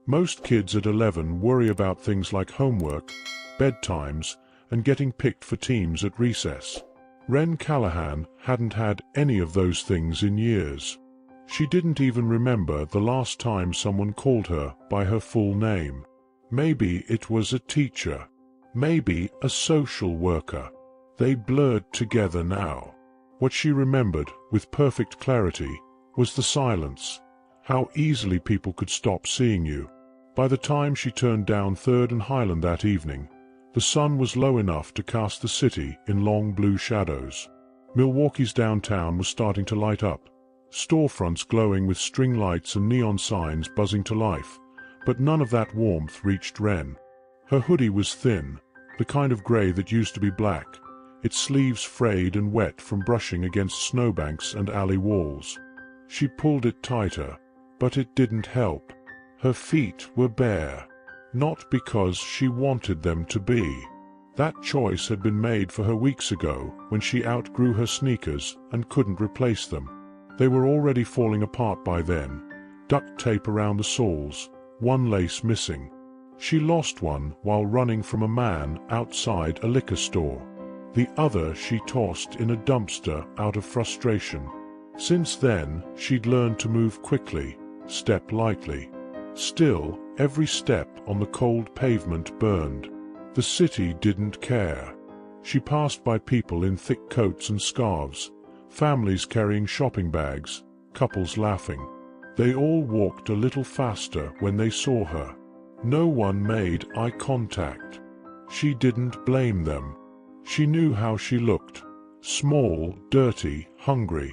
Most kids at 11 worry about things like homework, bedtimes, and getting picked for teams at recess. Wren Callahan hadn't had any of those things in years. She didn't even remember the last time someone called her by her full name. Maybe it was a teacher. Maybe a social worker. They blurred together now. What she remembered, with perfect clarity, was the silence. How easily people could stop seeing you. By the time she turned down 3rd and Highland that evening, the sun was low enough to cast the city in long blue shadows. Milwaukee's downtown was starting to light up, storefronts glowing with string lights and neon signs buzzing to life, but none of that warmth reached Wren. Her hoodie was thin, the kind of gray that used to be black, its sleeves frayed and wet from brushing against snowbanks and alley walls. She pulled it tighter, but it didn't help. Her feet were bare. Not because she wanted them to be. That choice had been made for her weeks ago when she outgrew her sneakers and couldn't replace them. They were already falling apart by then, duct tape around the soles, one lace missing. She lost one while running from a man outside a liquor store. The other she tossed in a dumpster out of frustration. Since then, she'd learned to move quickly, step lightly. Still, every step on the cold pavement burned. The city didn't care. She passed by people in thick coats and scarves, families carrying shopping bags, couples laughing. They all walked a little faster when they saw her. No one made eye contact. She didn't blame them. She knew how she looked. Small, dirty, hungry.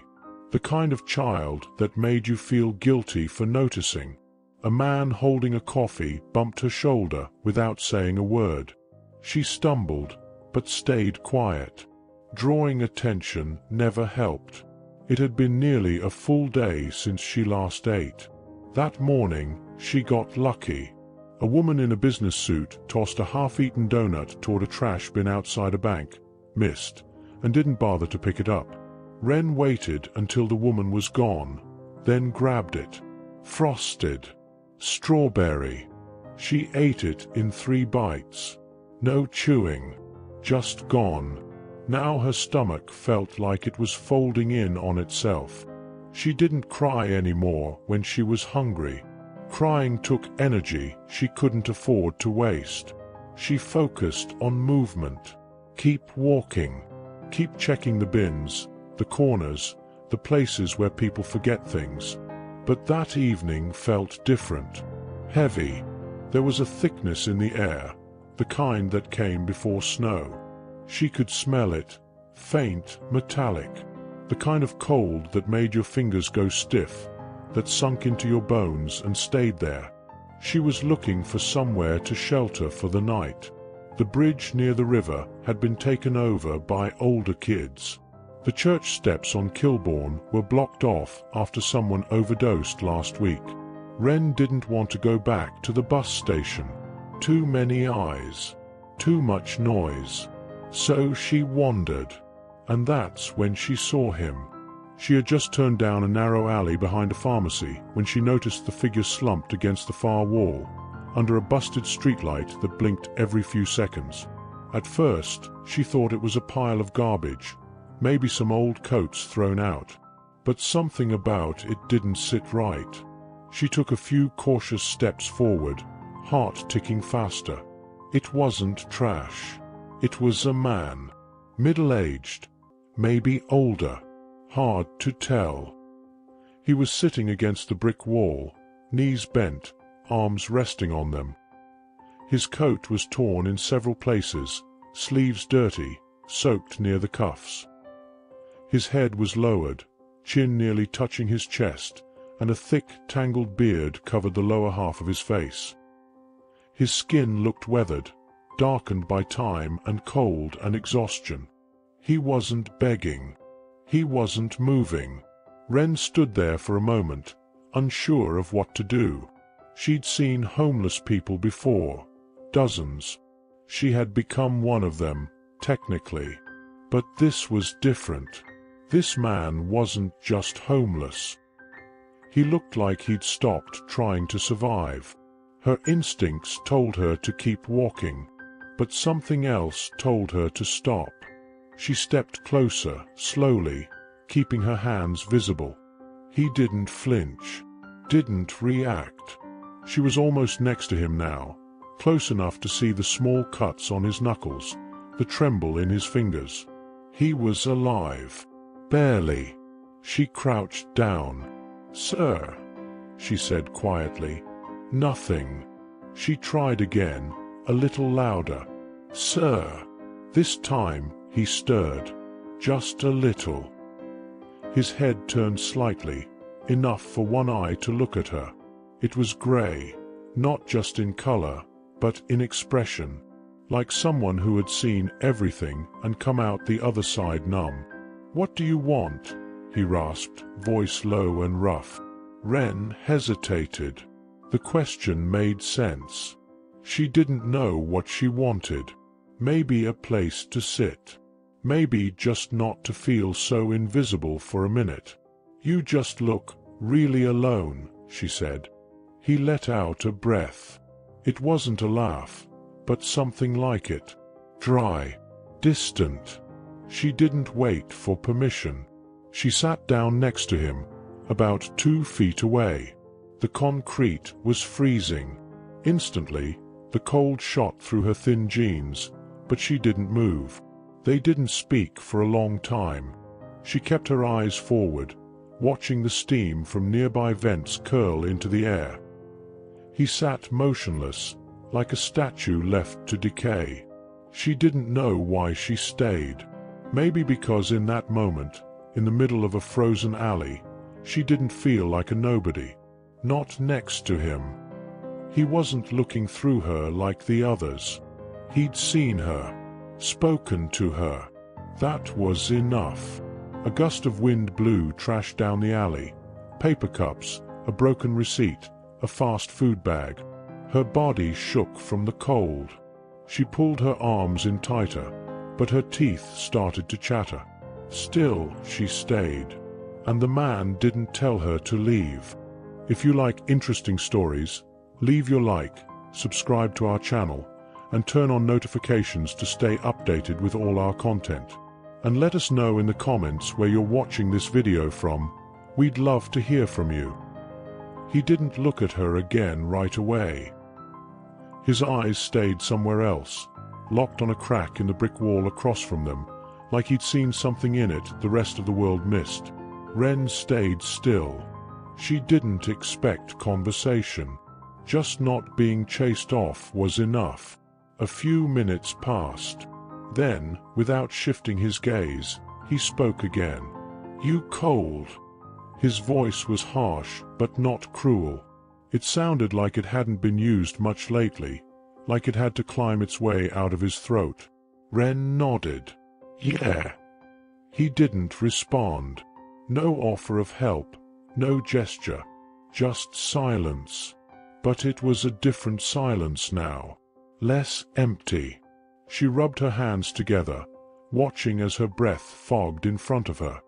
The kind of child that made you feel guilty for noticing. A man holding a coffee bumped her shoulder without saying a word. She stumbled, but stayed quiet. Drawing attention never helped. It had been nearly a full day since she last ate. That morning, she got lucky. A woman in a business suit tossed a half-eaten donut toward a trash bin outside a bank, missed, and didn't bother to pick it up. Wren waited until the woman was gone, then grabbed it. Frosted. Strawberry. She ate it in 3 bites. No chewing. Just gone. Now her stomach felt like it was folding in on itself. She didn't cry anymore when she was hungry. Crying took energy she couldn't afford to waste. She focused on movement. Keep walking. Keep checking the bins, the corners, the places where people forget things. But that evening felt different. Heavy. There was a thickness in the air, the kind that came before snow. She could smell it. Faint, metallic. The kind of cold that made your fingers go stiff, that sunk into your bones and stayed there. She was looking for somewhere to shelter for the night. The bridge near the river had been taken over by older kids. The church steps on Kilbourne were blocked off after someone overdosed last week. Wren didn't want to go back to the bus station. Too many eyes. Too much noise. So she wandered. And that's when she saw him. She had just turned down a narrow alley behind a pharmacy when she noticed the figure slumped against the far wall, under a busted streetlight that blinked every few seconds. At first, she thought it was a pile of garbage. Maybe some old coats thrown out. But something about it didn't sit right. She took a few cautious steps forward, heart ticking faster. It wasn't trash. It was a man. Middle-aged. Maybe older. Hard to tell. He was sitting against the brick wall, knees bent, arms resting on them. His coat was torn in several places, sleeves dirty, soaked near the cuffs. His head was lowered, chin nearly touching his chest, and a thick, tangled beard covered the lower half of his face. His skin looked weathered, darkened by time and cold and exhaustion. He wasn't begging. He wasn't moving. Wren stood there for a moment, unsure of what to do. She'd seen homeless people before, dozens. She had become one of them, technically. But this was different. This man wasn't just homeless. He looked like he'd stopped trying to survive. Her instincts told her to keep walking, but something else told her to stop. She stepped closer, slowly, keeping her hands visible. He didn't flinch, didn't react. She was almost next to him now, close enough to see the small cuts on his knuckles, the tremble in his fingers. He was alive. Barely. She crouched down. "Sir," she said quietly. "Nothing." She tried again, a little louder. "Sir." This time, he stirred. Just a little. His head turned slightly, enough for one eye to look at her. It was grey, not just in color, but in expression, like someone who had seen everything and come out the other side numb. "What do you want?" he rasped, voice low and rough. Ren hesitated. The question made sense. She didn't know what she wanted. Maybe a place to sit. Maybe just not to feel so invisible for a minute. "You just look really alone," she said. He let out a breath. It wasn't a laugh, but something like it. Dry. Distant. She didn't wait for permission. She sat down next to him, about 2 feet away. The concrete was freezing. Instantly, the cold shot through her thin jeans, but she didn't move. They didn't speak for a long time. She kept her eyes forward, watching the steam from nearby vents curl into the air. He sat motionless, like a statue left to decay. She didn't know why she stayed. Maybe because in that moment, in the middle of a frozen alley, she didn't feel like a nobody. Not next to him. He wasn't looking through her like the others. He'd seen her, spoken to her. That was enough. A gust of wind blew trash down the alley. Paper cups, a broken receipt, a fast food bag. Her body shook from the cold. She pulled her arms in tighter, but her teeth started to chatter. Still, she stayed. And the man didn't tell her to leave. If you like interesting stories, leave your like, subscribe to our channel, and turn on notifications to stay updated with all our content. And let us know in the comments where you're watching this video from. We'd love to hear from you. He didn't look at her again right away. His eyes stayed somewhere else, locked on a crack in the brick wall across from them, like he'd seen something in it the rest of the world missed. Ren stayed still. She didn't expect conversation. Just not being chased off was enough. A few minutes passed. Then, without shifting his gaze, he spoke again. "You cold." His voice was harsh, but not cruel. It sounded like it hadn't been used much lately, like it had to climb its way out of his throat. Ren nodded. "Yeah." He didn't respond. No offer of help, no gesture, just silence. But it was a different silence now. Less empty. She rubbed her hands together, watching as her breath fogged in front of her.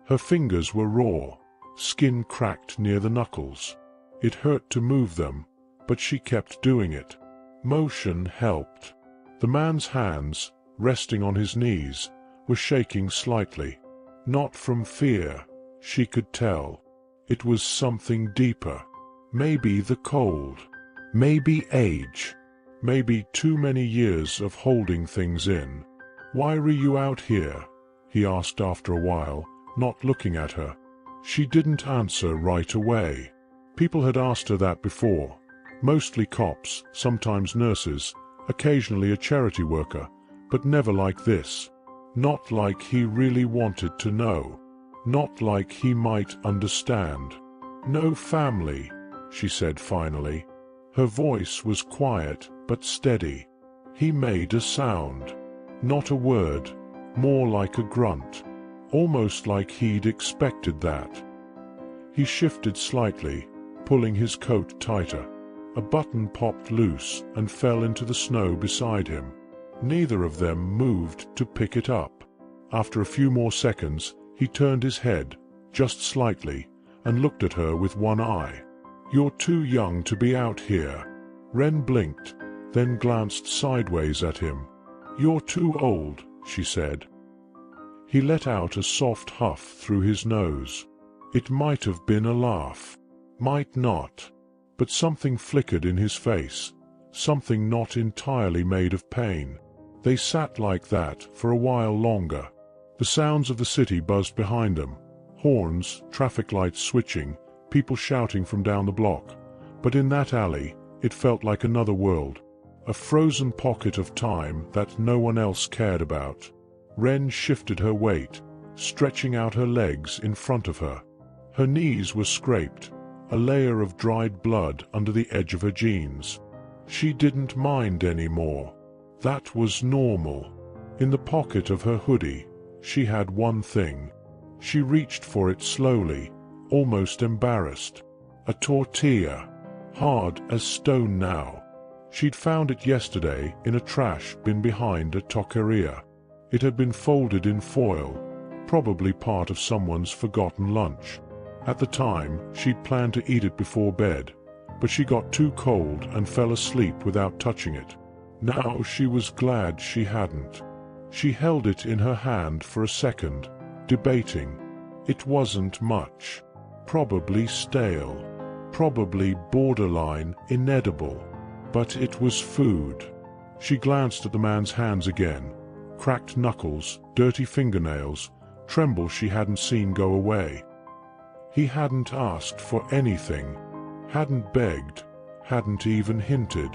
Her fingers were raw, skin cracked near the knuckles. It hurt to move them, but she kept doing it. Motion helped. The man's hands, resting on his knees, were shaking slightly. Not from fear, she could tell. It was something deeper. Maybe the cold. Maybe age. Maybe too many years of holding things in. "Why were you out here?" he asked after a while, not looking at her. She didn't answer right away. People had asked her that before. Mostly cops, sometimes nurses, occasionally a charity worker, but never like this. Not like he really wanted to know. Not like he might understand. "No family," she said finally. Her voice was quiet but steady. He made a sound. Not a word, more like a grunt. Almost like he'd expected that. He shifted slightly, pulling his coat tighter. A button popped loose and fell into the snow beside him. Neither of them moved to pick it up. After a few more seconds, he turned his head, just slightly, and looked at her with one eye. "You're too young to be out here." Wren blinked, then glanced sideways at him. "You're too old," she said. He let out a soft huff through his nose. It might have been a laugh. Might not. But something flickered in his face. Something not entirely made of pain. They sat like that for a while longer. The sounds of the city buzzed behind them. Horns, traffic lights switching, people shouting from down the block. But in that alley, it felt like another world. A frozen pocket of time that no one else cared about. Wren shifted her weight, stretching out her legs in front of her. Her knees were scraped, a layer of dried blood under the edge of her jeans. She didn't mind anymore. That was normal. In the pocket of her hoodie, she had one thing. She reached for it slowly, almost embarrassed. A tortilla, hard as stone now. She'd found it yesterday in a trash bin behind a taqueria. It had been folded in foil, probably part of someone's forgotten lunch. At the time, she'd planned to eat it before bed, but she got too cold and fell asleep without touching it. Now she was glad she hadn't. She held it in her hand for a second, debating. It wasn't much. Probably stale. Probably borderline inedible. But it was food. She glanced at the man's hands again. Cracked knuckles, dirty fingernails, tremble she hadn't seen go away. He hadn't asked for anything, hadn't begged, hadn't even hinted.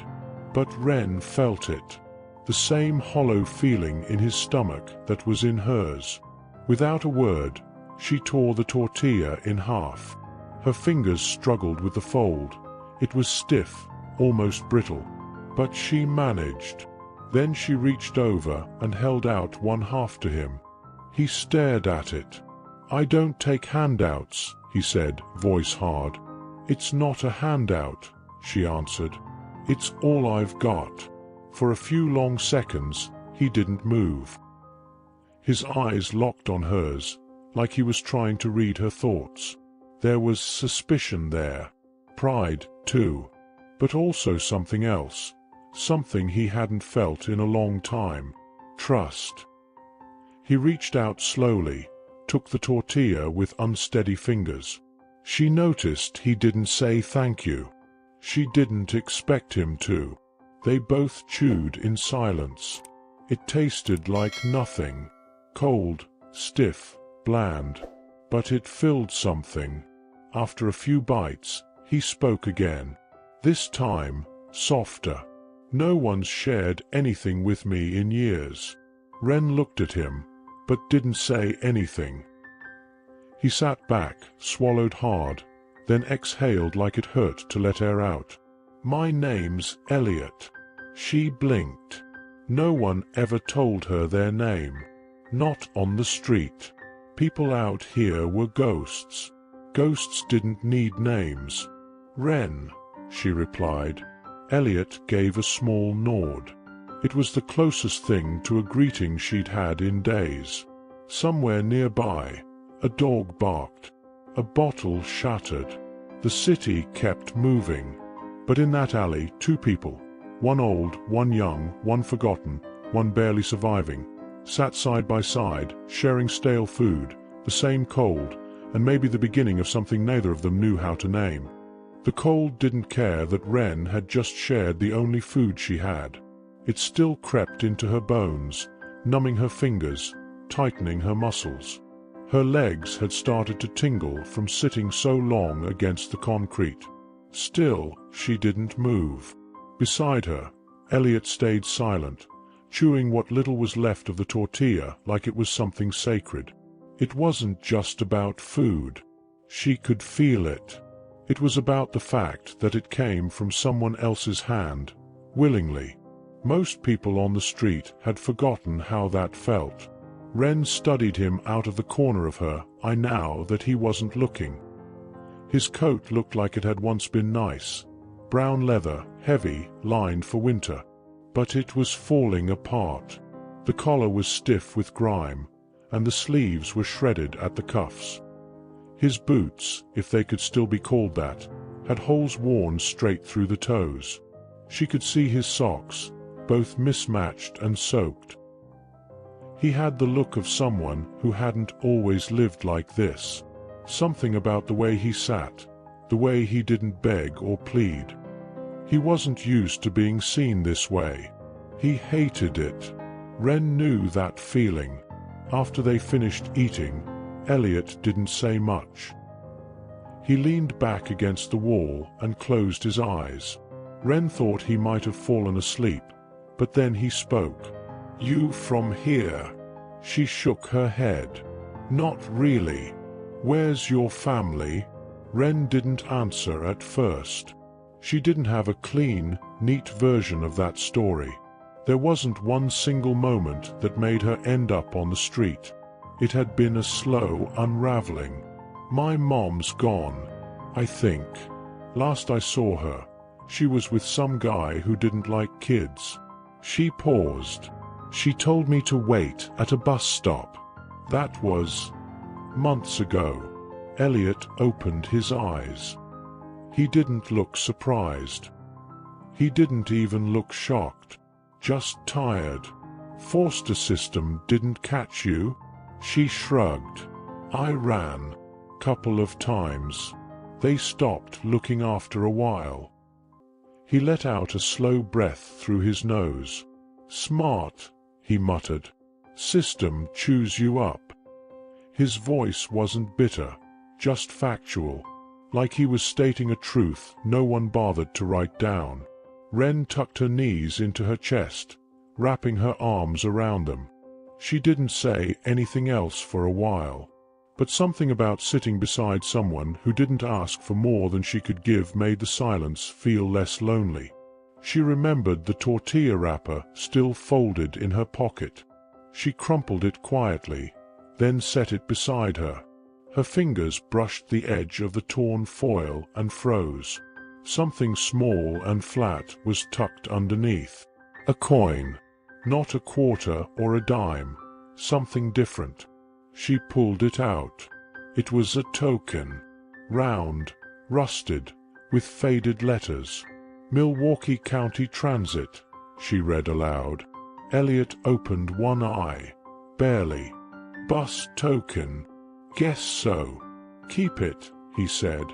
But Wren felt it. The same hollow feeling in his stomach that was in hers. Without a word, she tore the tortilla in half. Her fingers struggled with the fold. It was stiff, almost brittle. But she managed. Then she reached over and held out one half to him. He stared at it. "I don't take handouts," he said, voice hard. "It's not a handout," she answered. "It's all I've got." For a few long seconds, he didn't move. His eyes locked on hers, like he was trying to read her thoughts. There was suspicion there. Pride, too. But also something else. Something he hadn't felt in a long time. Trust. He reached out slowly, took the tortilla with unsteady fingers. She noticed he didn't say thank you. She didn't expect him to. They both chewed in silence. It tasted like nothing. Cold, stiff, bland. But it filled something. After a few bites, he spoke again. This time, softer. "No one's shared anything with me in years." Wren looked at him, but didn't say anything. He sat back, swallowed hard, then exhaled like it hurt to let air out. "My name's Elliot." She blinked. No one ever told her their name. Not on the street. People out here were ghosts. Ghosts didn't need names. "Wren," she replied. Elliot gave a small nod. It was the closest thing to a greeting she'd had in days. Somewhere nearby, a dog barked. A bottle shattered. The city kept moving. But in that alley, two people, one old, one young, one forgotten, one barely surviving, sat side by side, sharing stale food, the same cold, and maybe the beginning of something neither of them knew how to name. The cold didn't care that Wren had just shared the only food she had. It still crept into her bones, numbing her fingers, tightening her muscles. Her legs had started to tingle from sitting so long against the concrete. Still, she didn't move. Beside her, Elliot stayed silent, chewing what little was left of the tortilla like it was something sacred. It wasn't just about food. She could feel it. It was about the fact that it came from someone else's hand, willingly. Most people on the street had forgotten how that felt. Wren studied him out of the corner of her eye now that he wasn't looking. His coat looked like it had once been nice. Brown leather, heavy, lined for winter. But it was falling apart. The collar was stiff with grime, and the sleeves were shredded at the cuffs. His boots, if they could still be called that, had holes worn straight through the toes. She could see his socks, both mismatched and soaked. He had the look of someone who hadn't always lived like this. Something about the way he sat, the way he didn't beg or plead. He wasn't used to being seen this way. He hated it. Ren knew that feeling. After they finished eating, Elliot didn't say much. He leaned back against the wall and closed his eyes. Ren thought he might have fallen asleep, but then he spoke. "You from here?" She shook her head. "Not really. Where's your family?" Ren didn't answer at first. She didn't have a clean, neat version of that story. There wasn't one single moment that made her end up on the street. It had been a slow unraveling. "My mom's gone, I think. Last I saw her, she was with some guy who didn't like kids." She paused. "She told me to wait at a bus stop. That was months ago." Elliot opened his eyes. He didn't look surprised. He didn't even look shocked. Just tired. "Foster system didn't catch you?" She shrugged. "I ran. Couple of times. They stopped looking after a while." He let out a slow breath through his nose. "Smart," he muttered. "System chews you up." His voice wasn't bitter, just factual, like he was stating a truth no one bothered to write down. Ren tucked her knees into her chest, wrapping her arms around them. She didn't say anything else for a while. But something about sitting beside someone who didn't ask for more than she could give made the silence feel less lonely. She remembered the tortilla wrapper still folded in her pocket. She crumpled it quietly, then set it beside her. Her fingers brushed the edge of the torn foil and froze. Something small and flat was tucked underneath. A coin. Not a quarter or a dime. Something different. She pulled it out. It was a token. Round, rusted, with faded letters. "Milwaukee County Transit," she read aloud. Elliot opened one eye. Barely. "Bus token. Guess so. Keep it," he said.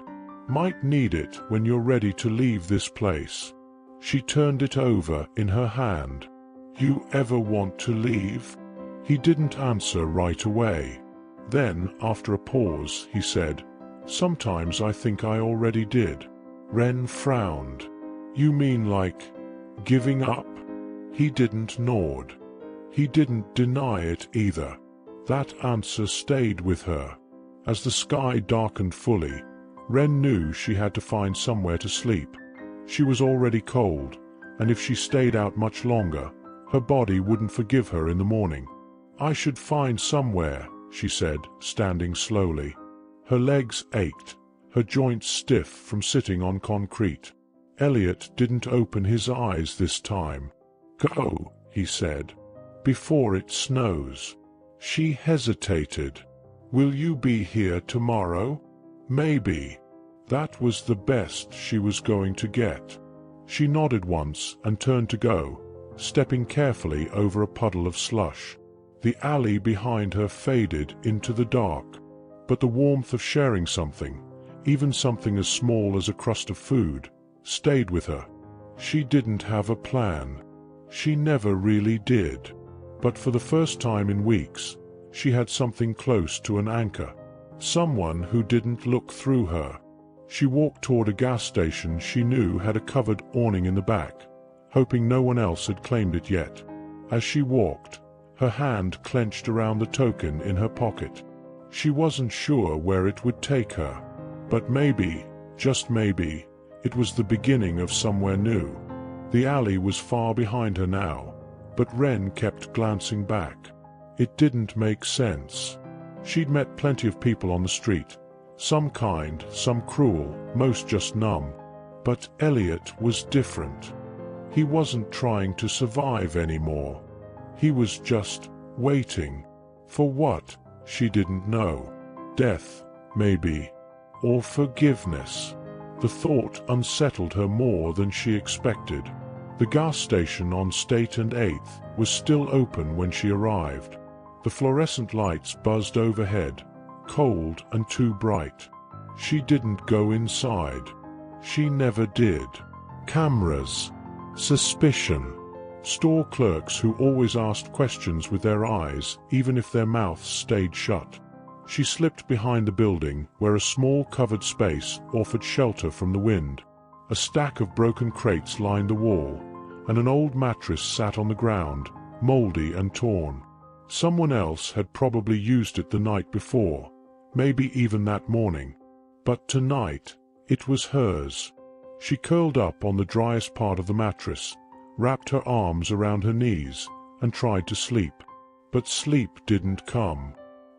"Might need it when you're ready to leave this place." She turned it over in her hand. "You ever want to leave?" He didn't answer right away. Then, after a pause, he said, "Sometimes I think I already did." Ren frowned. "You mean like giving up?" He didn't nod. He didn't deny it either. That answer stayed with her. As the sky darkened fully, Ren knew she had to find somewhere to sleep. She was already cold, and if she stayed out much longer, her body wouldn't forgive her in the morning. "I should find somewhere," she said, standing slowly. Her legs ached, her joints stiff from sitting on concrete. Elliot didn't open his eyes this time. "Go," he said, "before it snows." She hesitated. "Will you be here tomorrow?" "Maybe." That was the best she was going to get. She nodded once and turned to go, stepping carefully over a puddle of slush. The alley behind her faded into the dark, but the warmth of sharing something, even something as small as a crust of food, stayed with her. She didn't have a plan. She never really did. But for the first time in weeks, she had something close to an anchor. Someone who didn't look through her. She walked toward a gas station she knew had a covered awning in the back, hoping no one else had claimed it yet. As she walked, her hand clenched around the token in her pocket. She wasn't sure where it would take her, but maybe, just maybe, it was the beginning of somewhere new. The alley was far behind her now, but Ren kept glancing back. It didn't make sense. She'd met plenty of people on the street, some kind, some cruel, most just numb. But Elliot was different. He wasn't trying to survive anymore. He was just waiting. For what? She didn't know. Death, maybe. Or forgiveness. The thought unsettled her more than she expected. The gas station on State and 8th was still open when she arrived. The fluorescent lights buzzed overhead, cold and too bright. She didn't go inside. She never did. Cameras. Suspicion. Store clerks who always asked questions with their eyes, even if their mouths stayed shut. She slipped behind the building where a small covered space offered shelter from the wind. A stack of broken crates lined the wall, and an old mattress sat on the ground, moldy and torn. Someone else had probably used it the night before, maybe even that morning. But tonight, it was hers. She curled up on the driest part of the mattress, wrapped her arms around her knees, and tried to sleep. But sleep didn't come.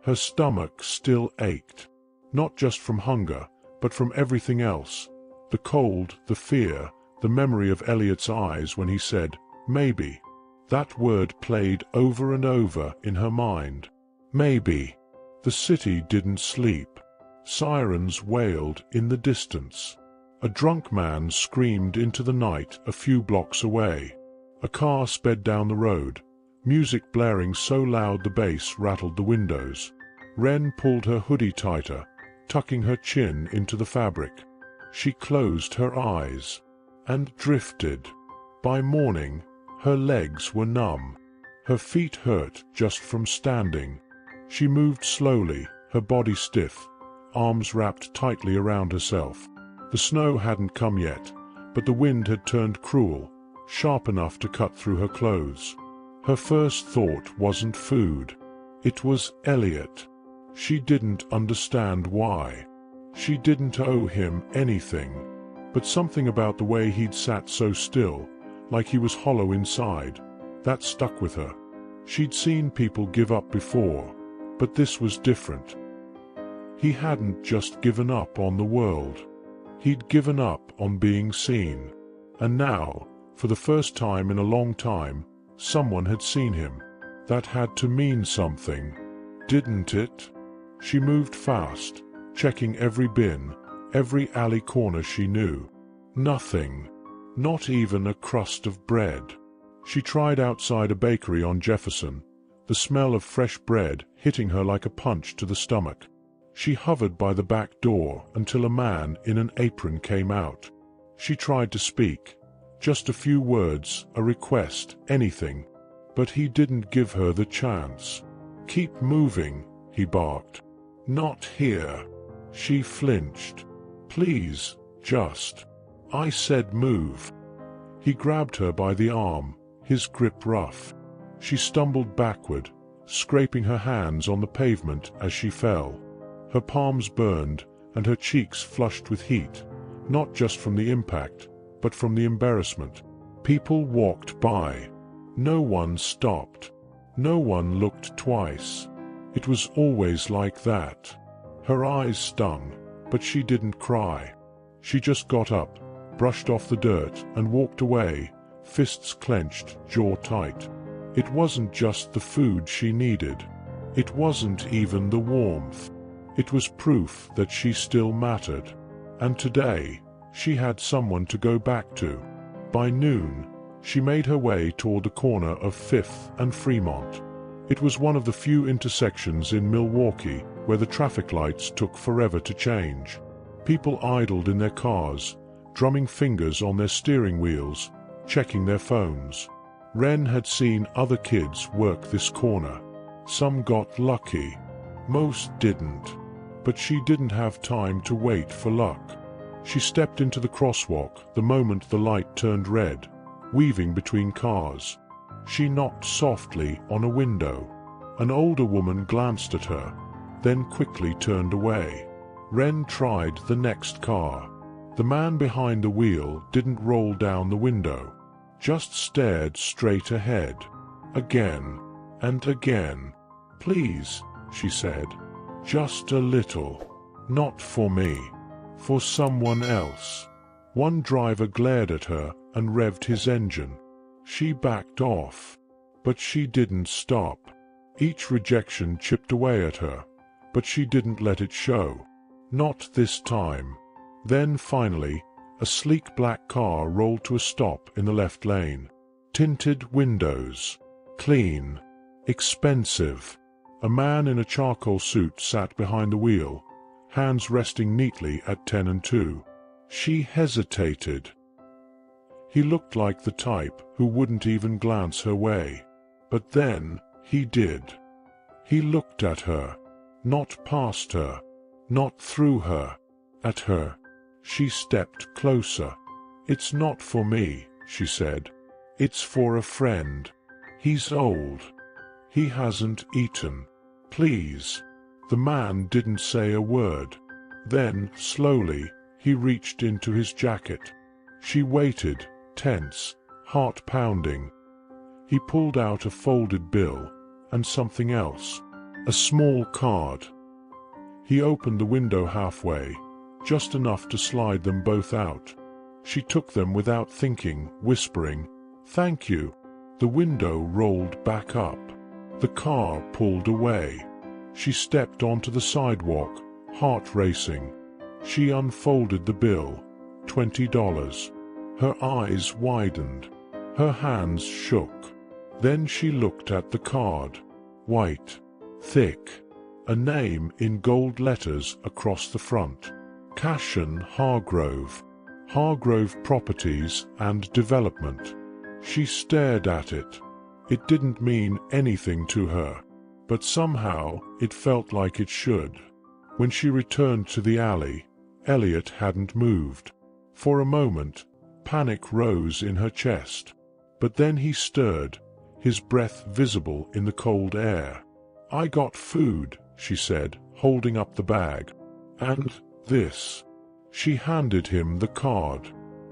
Her stomach still ached, not just from hunger, but from everything else. The cold, the fear, the memory of Elliot's eyes when he said, "Maybe." That word played over and over in her mind. Maybe. The city didn't sleep. Sirens wailed in the distance. A drunk man screamed into the night a few blocks away. A car sped down the road, music blaring so loud the bass rattled the windows. Wren pulled her hoodie tighter, tucking her chin into the fabric. She closed her eyes and drifted. By morning, her legs were numb. Her feet hurt just from standing. She moved slowly, her body stiff, arms wrapped tightly around herself. The snow hadn't come yet, but the wind had turned cruel, sharp enough to cut through her clothes. Her first thought wasn't food. It was Elliot. She didn't understand why. She didn't owe him anything. But something about the way he'd sat so still, like he was hollow inside, that stuck with her. She'd seen people give up before, but this was different. He hadn't just given up on the world. He'd given up on being seen. And now, for the first time in a long time, someone had seen him. That had to mean something, didn't it? She moved fast, checking every bin, every alley corner she knew. Nothing. Not even a crust of bread. She tried outside a bakery on Jefferson, the smell of fresh bread hitting her like a punch to the stomach. She hovered by the back door until a man in an apron came out. She tried to speak. Just a few words, a request, anything. But he didn't give her the chance. "Keep moving," he barked. "Not here." She flinched. "Please, just. I said move." He grabbed her by the arm, his grip rough. She stumbled backward, scraping her hands on the pavement as she fell. Her palms burned, and her cheeks flushed with heat, not just from the impact, but from the embarrassment. People walked by. No one stopped. No one looked twice. It was always like that. Her eyes stung, but she didn't cry. She just got up, brushed off the dirt, and walked away, fists clenched, jaw tight. It wasn't just the food she needed. It wasn't even the warmth. It was proof that she still mattered. And today, she had someone to go back to. By noon, she made her way toward the corner of 5th and Fremont. It was one of the few intersections in Milwaukee where the traffic lights took forever to change. People idled in their cars, drumming fingers on their steering wheels, checking their phones. Wren had seen other kids work this corner. Some got lucky. Most didn't. But she didn't have time to wait for luck. She stepped into the crosswalk the moment the light turned red, weaving between cars. She knocked softly on a window. An older woman glanced at her, then quickly turned away. Wren tried the next car. The man behind the wheel didn't roll down the window, just stared straight ahead. Again and again. "Please," she said. "Just a little. Not for me. For someone else." One driver glared at her and revved his engine. She backed off. But she didn't stop. Each rejection chipped away at her, but she didn't let it show. Not this time. Then finally, A sleek black car rolled to a stop in the left lane. Tinted windows. Clean. Expensive. A man in a charcoal suit sat behind the wheel, hands resting neatly at 10 and 2. She hesitated. He looked like the type who wouldn't even glance her way. But then, he did. He looked at her. Not past her. Not through her. At her. She stepped closer. "It's not for me," she said. "It's for a friend. He's old. He hasn't eaten. Please." The man didn't say a word. Then, slowly, he reached into his jacket. She waited, tense, heart pounding. He pulled out a folded bill, and something else. A small card. He opened the window halfway, just enough to slide them both out. She took them without thinking, whispering, "Thank you." The window rolled back up. The car pulled away. She stepped onto the sidewalk, heart racing. She unfolded the bill. $20. Her eyes widened. Her hands shook. Then she looked at the card. White. Thick. A name in gold letters across the front. Cashin Hargrove. Hargrove Properties and Development. She stared at it. It didn't mean anything to her, but somehow it felt like it should. When she returned to the alley, Elliot hadn't moved. For a moment, panic rose in her chest. But then he stirred, his breath visible in the cold air. "I got food," she said, holding up the bag. "And this." She handed him the card.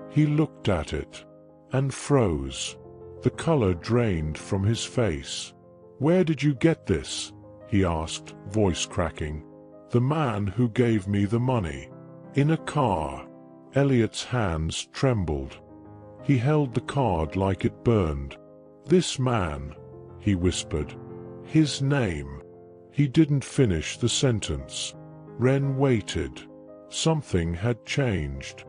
He looked at it and froze. The color drained from his face. "Where did you get this?" he asked, voice cracking. "The man who gave me the money." "In a car." Elliot's hands trembled. He held the card like it burned. "This man," he whispered. "His name." He didn't finish the sentence. Ren waited. Something had changed.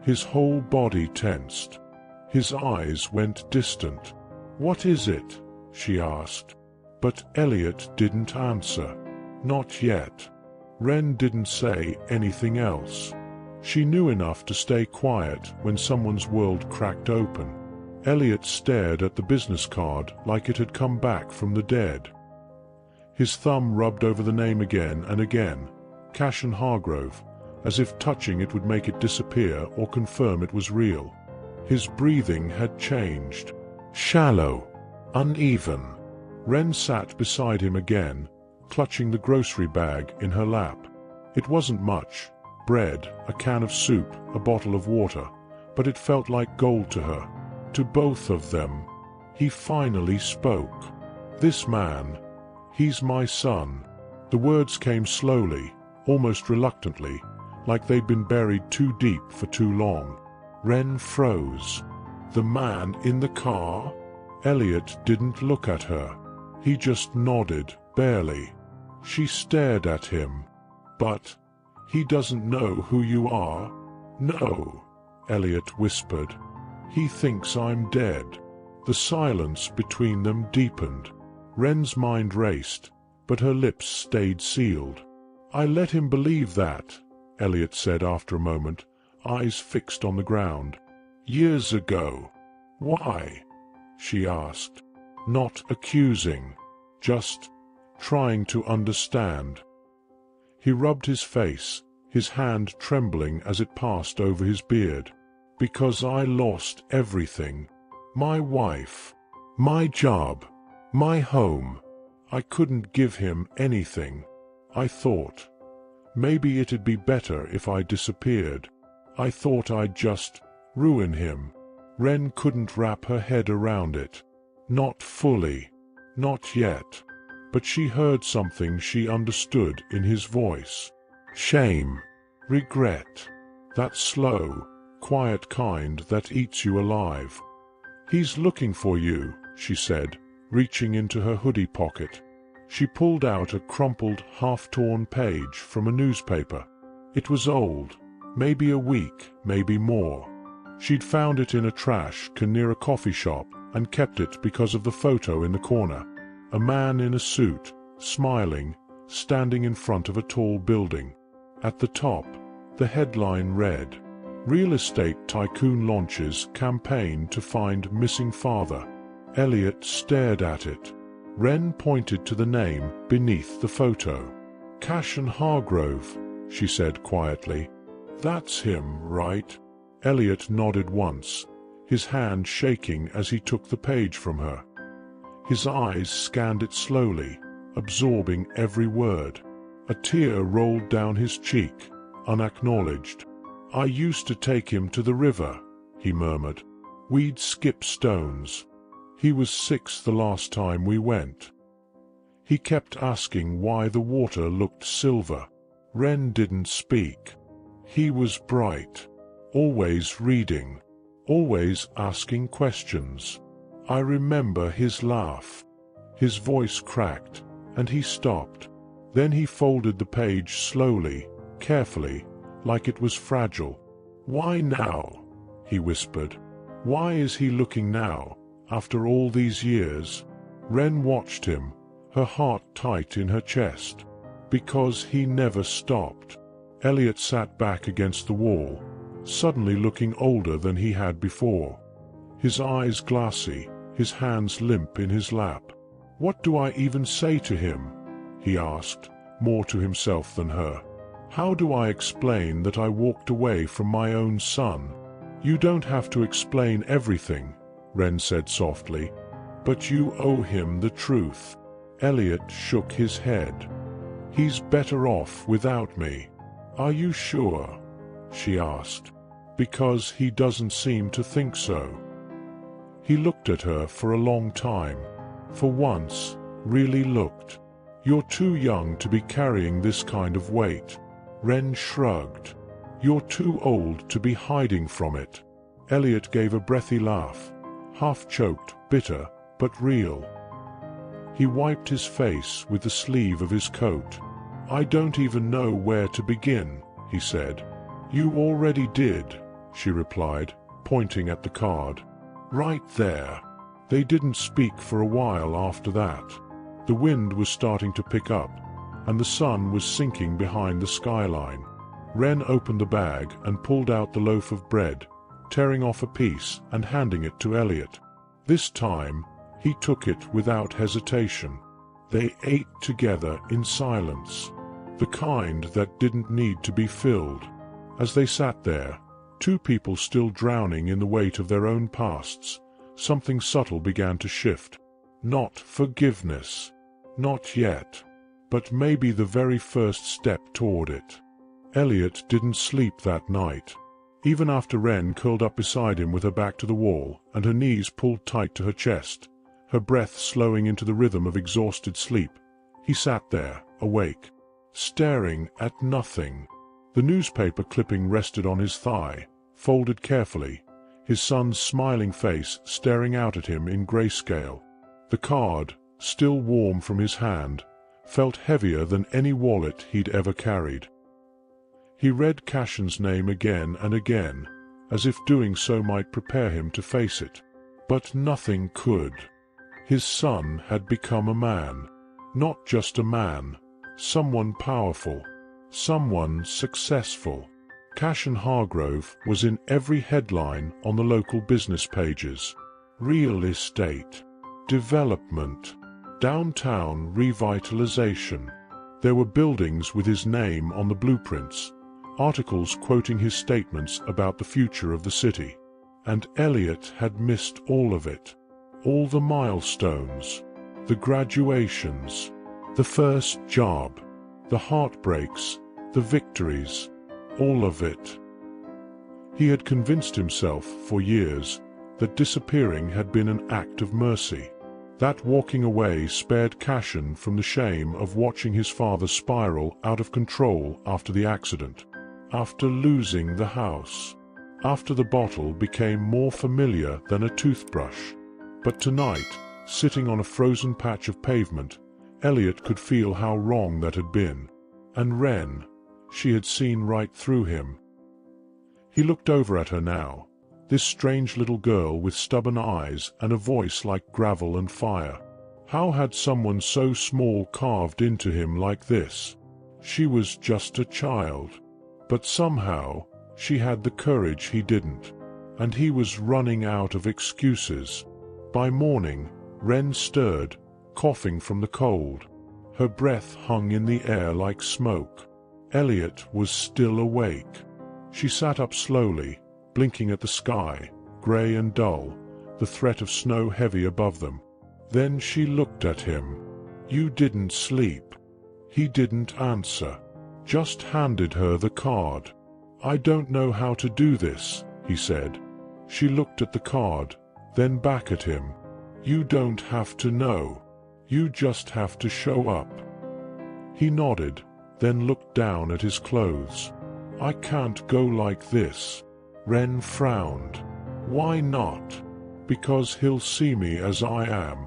His whole body tensed. His eyes went distant. "What is it?" she asked. But Elliot didn't answer. Not yet. Ren didn't say anything else. She knew enough to stay quiet when someone's world cracked open. Elliot stared at the business card like it had come back from the dead. His thumb rubbed over the name again and again, Cashin Hargrove, as if touching it would make it disappear or confirm it was real. His breathing had changed. Shallow. Uneven. Ren sat beside him again, clutching the grocery bag in her lap. It wasn't much. Bread, a can of soup, a bottle of water, but it felt like gold to her. To both of them. He finally spoke. "This man. He's my son." The words came slowly, almost reluctantly, like they'd been buried too deep for too long. Ren froze. "The man in the car?" Elliot didn't look at her. He just nodded, barely. She stared at him. "But he doesn't know who you are?" "No," Elliot whispered. "He thinks I'm dead." The silence between them deepened. Ren's mind raced, but her lips stayed sealed. "I let him believe that," Elliot said after a moment, eyes fixed on the ground. "Years ago." "Why?" she asked. Not accusing, just trying to understand. He rubbed his face, his hand trembling as it passed over his beard. "Because I lost everything. My wife, my job, my home. I couldn't give him anything. I thought maybe it'd be better if I disappeared. I thought I'd just ruin him." Ren couldn't wrap her head around it. Not fully. Not yet. But she heard something she understood in his voice. Shame. Regret. That slow, quiet kind that eats you alive. "He's looking for you," she said, reaching into her hoodie pocket. She pulled out a crumpled, half-torn page from a newspaper. It was old, Maybe a week, maybe more. She'd found it in a trash can near a coffee shop and kept it because of the photo in the corner. A man in a suit, smiling, standing in front of a tall building. At the top, the headline read, "Real estate tycoon launches campaign to find missing father." Elliot stared at it. Wren pointed to the name beneath the photo. "Cashin Hargrove," she said quietly. "That's him, right?" Elliot nodded once, his hand shaking as he took the page from her. His eyes scanned it slowly, absorbing every word. A tear rolled down his cheek, unacknowledged. "I used to take him to the river," he murmured. "We'd skip stones. He was 6 the last time we went." He kept asking why the water looked silver. Wren didn't speak. He was bright, always reading, always asking questions. "I remember his laugh." His voice cracked, and he stopped. Then he folded the page slowly, carefully, like it was fragile. "Why now?" he whispered. "Why is he looking now, after all these years?" Wren watched him, her heart tight in her chest. "Because he never stopped." Elliot sat back against the wall, suddenly looking older than he had before. His eyes glassy, his hands limp in his lap. "What do I even say to him?" he asked, more to himself than her. "How do I explain that I walked away from my own son?" "You don't have to explain everything," Wren said softly, "but you owe him the truth." Elliot shook his head. "He's better off without me." "Are you sure?" she asked. "Because he doesn't seem to think so." He looked at her for a long time. For once, really looked. "You're too young to be carrying this kind of weight." Wren shrugged. "You're too old to be hiding from it." Elliot gave a breathy laugh, half-choked, bitter, but real. He wiped his face with the sleeve of his coat. "I don't even know where to begin," he said. "You already did," she replied, pointing at the card. "Right there." They didn't speak for a while after that. The wind was starting to pick up, and the sun was sinking behind the skyline. Wren opened the bag and pulled out the loaf of bread, tearing off a piece and handing it to Elliot. This time, he took it without hesitation. They ate together in silence, the kind that didn't need to be filled. As they sat there, two people still drowning in the weight of their own pasts, something subtle began to shift. Not forgiveness. Not yet. But maybe the very first step toward it. Elliot didn't sleep that night. Even after Wren curled up beside him with her back to the wall and her knees pulled tight to her chest, her breath slowing into the rhythm of exhausted sleep, he sat there, awake, staring at nothing. The newspaper clipping rested on his thigh, folded carefully, his son's smiling face staring out at him in grayscale. The card, still warm from his hand, felt heavier than any wallet he'd ever carried. He read Cashin's name again and again, as if doing so might prepare him to face it. But nothing could. His son had become a man. Not just a man. Someone powerful. Someone successful. Cashin Hargrove was in every headline on the local business pages. Real estate. Development. Downtown revitalization. There were buildings with his name on the blueprints, articles quoting his statements about the future of the city. And Elliot had missed all of it. All the milestones, the graduations, the first job, the heartbreaks, the victories, all of it. He had convinced himself for years that disappearing had been an act of mercy, that walking away spared Cashin from the shame of watching his father spiral out of control after the accident, after losing the house, after the bottle became more familiar than a toothbrush. But tonight, sitting on a frozen patch of pavement, Elliot could feel how wrong that had been. And Wren, she had seen right through him. He looked over at her now, this strange little girl with stubborn eyes and a voice like gravel and fire. How had someone so small carved into him like this? She was just a child. But somehow, she had the courage he didn't. And he was running out of excuses. By morning, Wren stirred, coughing from the cold. Her breath hung in the air like smoke. Elliot was still awake. She sat up slowly, blinking at the sky, grey and dull, the threat of snow heavy above them. Then she looked at him. "You didn't sleep." He didn't answer, just handed her the card. "I don't know how to do this," he said. She looked at the card, then back at him. "You don't have to know. You just have to show up." He nodded, then looked down at his clothes. "I can't go like this." Wren frowned. "Why not?" "Because he'll see me as I am.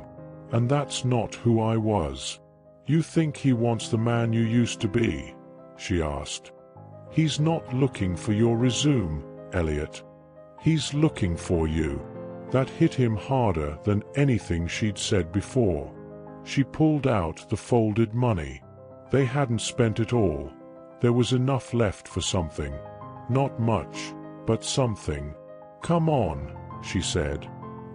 And that's not who I was." "You think he wants the man you used to be?" she asked. "He's not looking for your resume, Elliot. He's looking for you." That hit him harder than anything she'd said before. She pulled out the folded money. They hadn't spent it all. There was enough left for something. Not much, but something. "Come on," she said.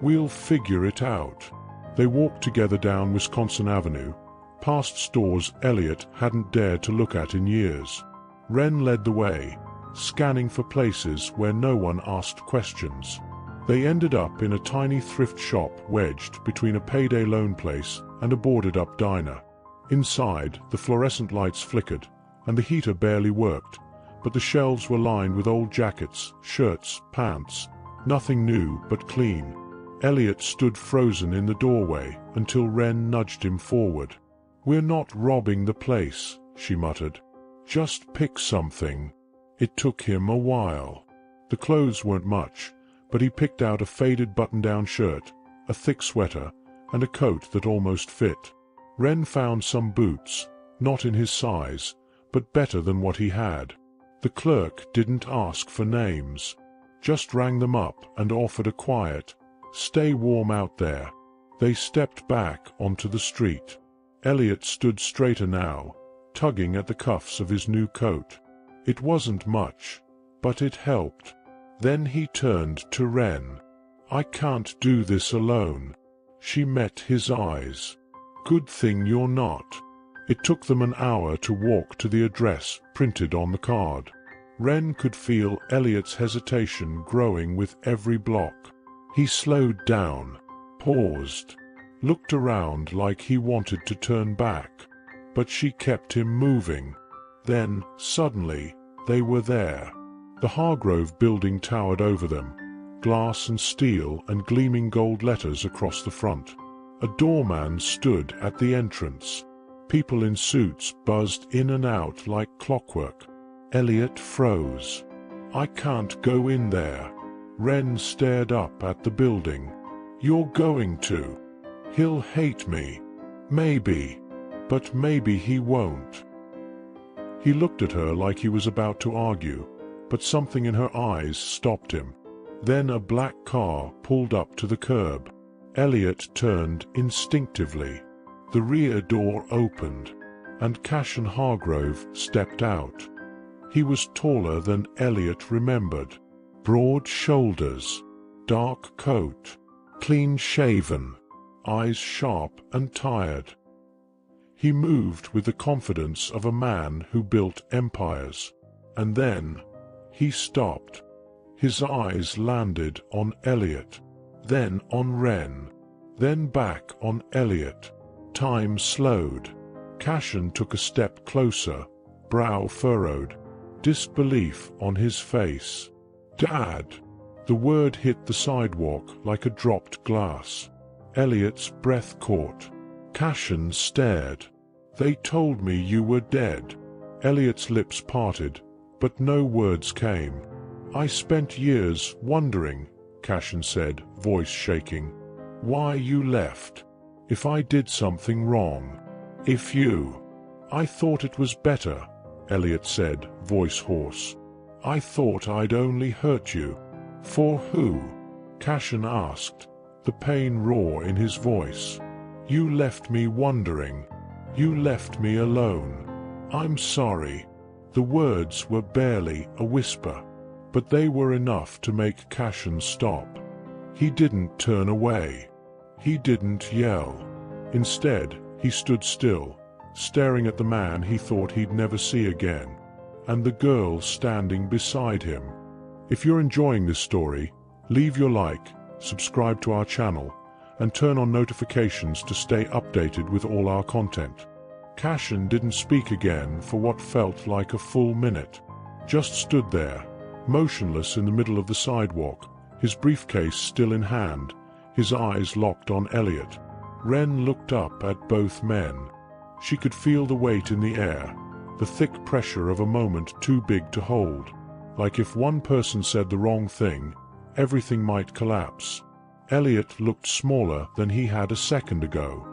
"We'll figure it out." They walked together down Wisconsin Avenue, past stores Elliot hadn't dared to look at in years. Wren led the way, scanning for places where no one asked questions. They ended up in a tiny thrift shop wedged between a payday loan place and a boarded-up diner. Inside, the fluorescent lights flickered, and the heater barely worked, but the shelves were lined with old jackets, shirts, pants, nothing new but clean. Elliot stood frozen in the doorway until Wren nudged him forward. "We're not robbing the place," she muttered. "Just pick something." It took him a while. The clothes weren't much, but he picked out a faded button-down shirt, a thick sweater, and a coat that almost fit. Wren found some boots, not in his size, but better than what he had. The clerk didn't ask for names, just rang them up and offered a quiet, "Stay warm out there." They stepped back onto the street. Elliot stood straighter now, tugging at the cuffs of his new coat. It wasn't much, but it helped. Then he turned to Wren. "I can't do this alone." She met his eyes. "Good thing you're not." It took them an hour to walk to the address printed on the card. Wren could feel Elliot's hesitation growing with every block. He slowed down, paused, looked around like he wanted to turn back. But she kept him moving. Then, suddenly, they were there. The Hargrove building towered over them, glass and steel and gleaming gold letters across the front. A doorman stood at the entrance. People in suits buzzed in and out like clockwork. Elliot froze. "I can't go in there." Wren stared up at the building. "You're going to. He'll hate me. Maybe. But maybe he won't." He looked at her like he was about to argue, but something in her eyes stopped him. Then a black car pulled up to the curb. Elliot turned instinctively. The rear door opened, and Cashin Hargrove stepped out. He was taller than Elliot remembered. Broad shoulders, dark coat, clean-shaven, eyes sharp and tired. He moved with the confidence of a man who built empires. And then, he stopped. His eyes landed on Elliot, then on Wren, then back on Elliot. Time slowed. Cashin took a step closer, brow furrowed, disbelief on his face. "Dad!" The word hit the sidewalk like a dropped glass. Elliot's breath caught. Cashin stared. "They told me you were dead." Elliot's lips parted, but no words came. "I spent years wondering," Cashin said, voice shaking, "why you left. If I did something wrong. If you—" "I thought it was better," Elliot said, voice hoarse. I thought I'd only hurt you. For who? Cashin asked, the pain raw in his voice. You left me wondering. You left me alone. I'm sorry. The words were barely a whisper, but they were enough to make Cashin stop. He didn't turn away. He didn't yell. Instead, he stood still, staring at the man he thought he'd never see again, and the girl standing beside him. If you're enjoying this story, leave your like, subscribe to our channel, and turn on notifications to stay updated with all our content. Cashin didn't speak again for what felt like a full minute. Just stood there, motionless in the middle of the sidewalk, his briefcase still in hand, his eyes locked on Elliot. Ren looked up at both men. She could feel the weight in the air, the thick pressure of a moment too big to hold. Like if one person said the wrong thing, everything might collapse. Elliot looked smaller than he had a second ago.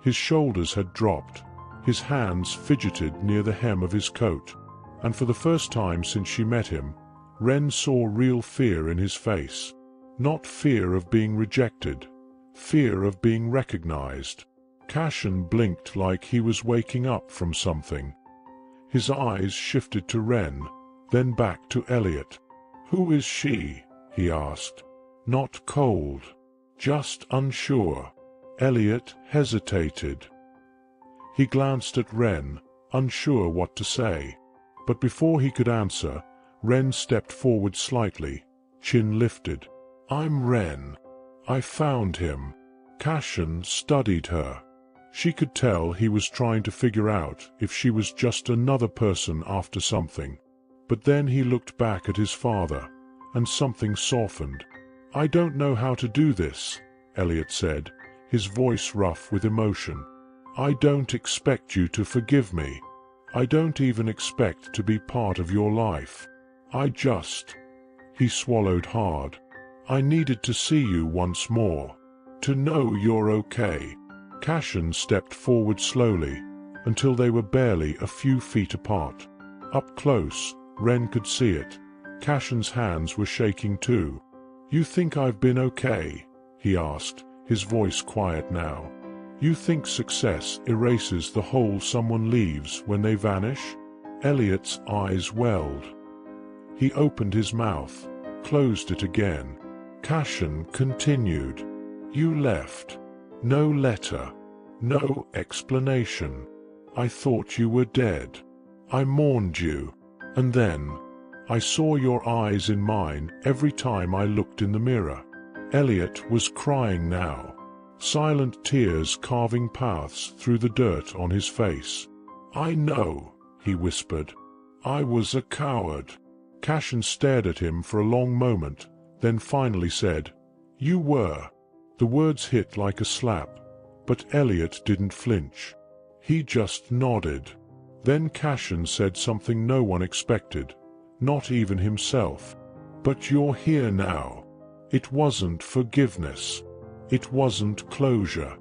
His shoulders had dropped, his hands fidgeted near the hem of his coat, and for the first time since she met him, Ren saw real fear in his face. Not fear of being rejected, fear of being recognized. Cashin blinked like he was waking up from something. His eyes shifted to Ren, then back to Elliot. Who is she? He asked. Not cold, just unsure. Elliot hesitated. He glanced at Ren, unsure what to say. But before he could answer, Ren stepped forward slightly, chin lifted. I'm Ren. I found him. Cashin studied her. She could tell he was trying to figure out if she was just another person after something. But then he looked back at his father, and something softened. I don't know how to do this, Elliot said, his voice rough with emotion. I don't expect you to forgive me. I don't even expect to be part of your life. I just... He swallowed hard. I needed to see you once more. To know you're okay. Cashin stepped forward slowly, until they were barely a few feet apart. Up close, Ren could see it. Cashin's hands were shaking too. You think I've been okay? He asked, his voice quiet now. You think success erases the hole someone leaves when they vanish? Elliot's eyes welled. He opened his mouth, closed it again. Cashin continued. You left. No letter. No explanation. I thought you were dead. I mourned you. And then, I saw your eyes in mine every time I looked in the mirror. Elliot was crying now. Silent tears carving paths through the dirt on his face. I know, he whispered. I was a coward. Cashin stared at him for a long moment, then finally said, You were. The words hit like a slap, but Elliot didn't flinch. He just nodded. Then Cashin said something no one expected, not even himself. But you're here now. It wasn't forgiveness. It wasn't closure.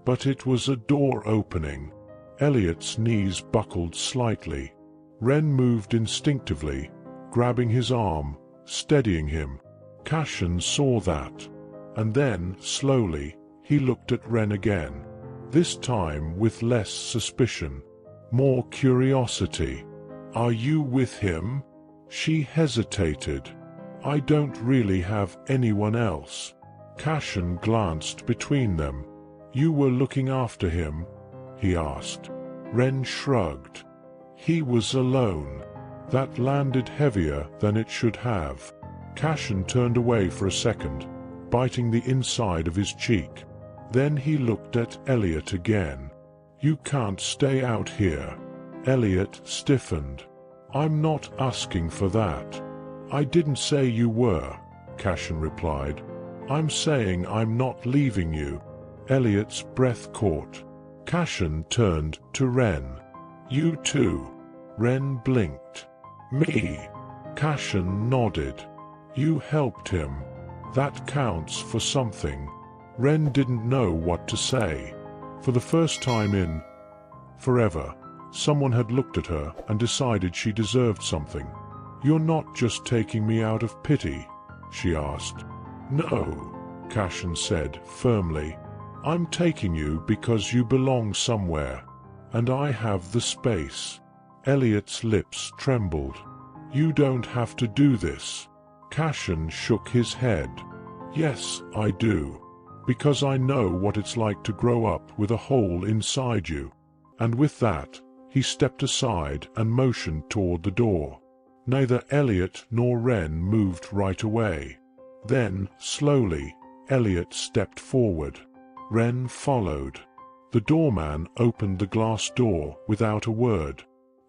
But it was a door opening. Elliot's knees buckled slightly. Ren moved instinctively, grabbing his arm, steadying him. Cashin saw that. And then, slowly, he looked at Ren again. This time with less suspicion, more curiosity. Are you with him? She hesitated. I don't really have anyone else. Cashin glanced between them. You were looking after him? He asked. Ren shrugged. He was alone. That landed heavier than it should have. Cashin turned away for a second, biting the inside of his cheek. Then he looked at Elliot again. You can't stay out here. Elliot stiffened. I'm not asking for that. I didn't say you were, Cashin replied. I'm saying I'm not leaving you. Elliot's breath caught. Cashin turned to Ren. You too. Ren blinked. Me. Cashin nodded. You helped him. That counts for something. Ren didn't know what to say. For the first time in forever, someone had looked at her and decided she deserved something. "You're not just taking me out of pity?" she asked. "No," Cashin said firmly. "I'm taking you because you belong somewhere, and I have the space." Elliot's lips trembled. "You don't have to do this." Cashin shook his head. "Yes, I do. Because I know what it's like to grow up with a hole inside you." And with that, he stepped aside and motioned toward the door. Neither Elliot nor Wren moved right away. Then, slowly, Elliot stepped forward. Wren followed. The doorman opened the glass door without a word,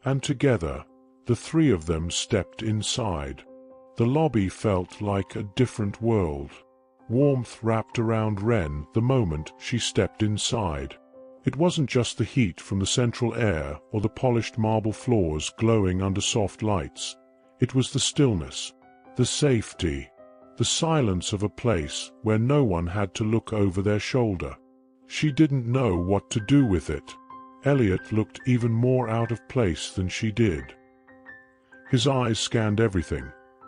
and together, the three of them stepped inside. The lobby felt like a different world. Warmth wrapped around Wren the moment she stepped inside. It wasn't just the heat from the central air or the polished marble floors glowing under soft lights. It was the stillness, the safety, the silence of a place where no one had to look over their shoulder. She didn't know what to do with it. Elliot looked even more out of place than she did. His eyes scanned everything: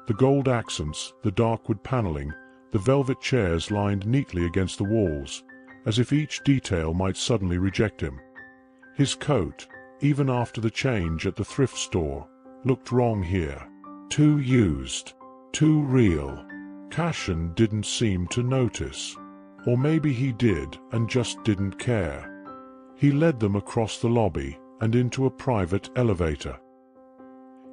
the gold accents, the dark wood paneling, the velvet chairs lined neatly against the walls, as if each detail might suddenly reject him. His coat, even after the change at the thrift store, looked wrong here. Too used, too real. Cashin didn't seem to notice. Or maybe he did and just didn't care. He led them across the lobby and into a private elevator.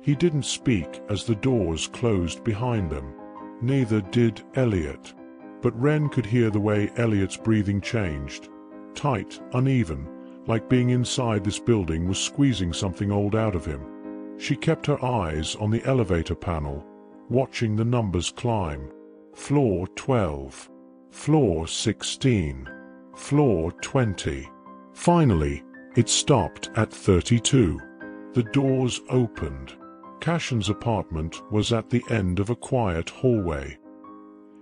He didn't speak as the doors closed behind them. Neither did Elliot. But Wren could hear the way Elliot's breathing changed. Tight, uneven, like being inside this building was squeezing something old out of him. She kept her eyes on the elevator panel, watching the numbers climb. Floor 12. Floor 16. Floor 20. Finally, it stopped at 32. The doors opened. Cashin's apartment was at the end of a quiet hallway.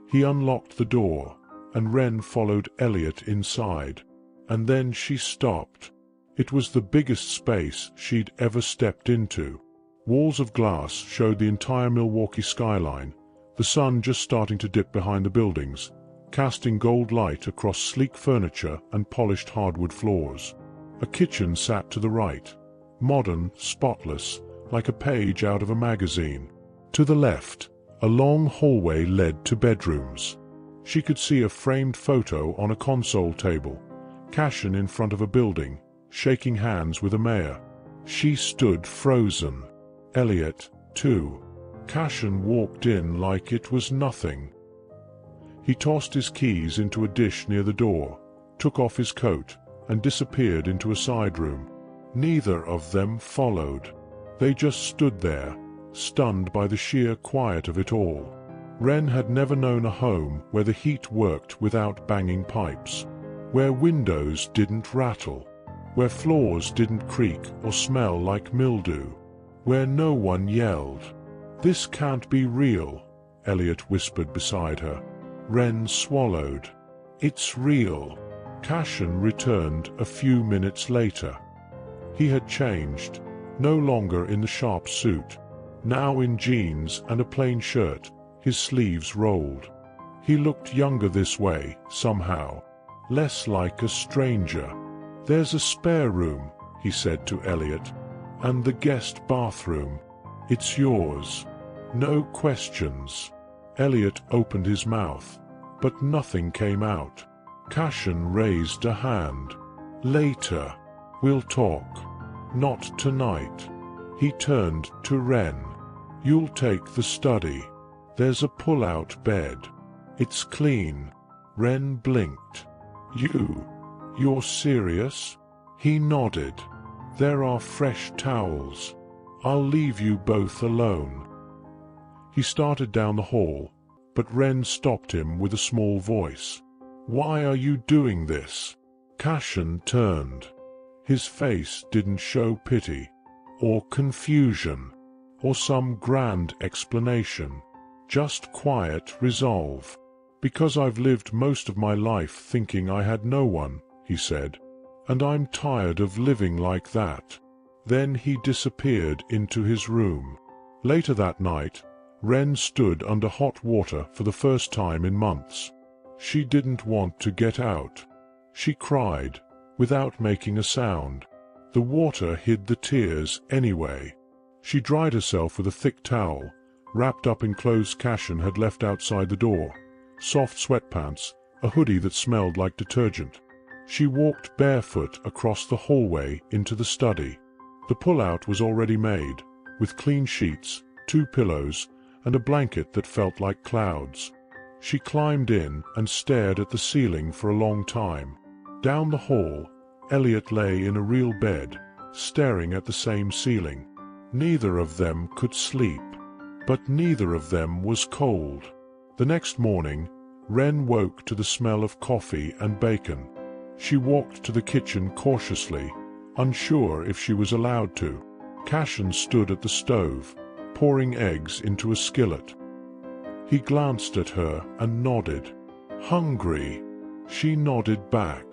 He unlocked the door, and Wren followed Elliot inside. And then she stopped. It was the biggest space she'd ever stepped into. Walls of glass showed the entire Milwaukee skyline, the sun just starting to dip behind the buildings, casting gold light across sleek furniture and polished hardwood floors. A kitchen sat to the right, modern, spotless, like a page out of a magazine. To the left, a long hallway led to bedrooms. She could see a framed photo on a console table, Cashin in front of a building, shaking hands with a mayor. She stood frozen. Elliot, too. Cashin walked in like it was nothing. He tossed his keys into a dish near the door, took off his coat, and disappeared into a side room. Neither of them followed. They just stood there, stunned by the sheer quiet of it all. Wren had never known a home where the heat worked without banging pipes, where windows didn't rattle, where floors didn't creak or smell like mildew, where no one yelled. "This can't be real," Elliot whispered beside her. Wren swallowed. "It's real." Cashin returned a few minutes later. He had changed, no longer in the sharp suit, now in jeans and a plain shirt, his sleeves rolled. He looked younger this way, somehow, less like a stranger. "There's a spare room," he said to Elliot, "and the guest bathroom. It's yours. No questions." Elliot opened his mouth, but nothing came out. Cashin raised a hand. "Later. We'll talk. Not tonight." He turned to Wren. "You'll take the study. There's a pull-out bed. It's clean." Wren blinked. You're serious?" He nodded. "There are fresh towels. I'll leave you both alone." He started down the hall, but Wren stopped him with a small voice. "Why are you doing this?" Cashin turned. His face didn't show pity, or confusion, or some grand explanation. Just quiet resolve. "Because I've lived most of my life thinking I had no one," he said, "and I'm tired of living like that." Then he disappeared into his room. Later that night, Wren stood under hot water for the first time in months. She didn't want to get out. She cried, without making a sound. The water hid the tears anyway. She dried herself with a thick towel, wrapped up in clothes Cashin had left outside the door, soft sweatpants, a hoodie that smelled like detergent. She walked barefoot across the hallway into the study. The pull-out was already made, with clean sheets, 2 pillows, and a blanket that felt like clouds. She climbed in and stared at the ceiling for a long time. Down the hall, Elliot lay in a real bed, staring at the same ceiling. Neither of them could sleep, but neither of them was cold. The next morning, Wren woke to the smell of coffee and bacon. She walked to the kitchen cautiously, unsure if she was allowed to. Cashin stood at the stove, pouring eggs into a skillet. He glanced at her and nodded. Hungry? She nodded back.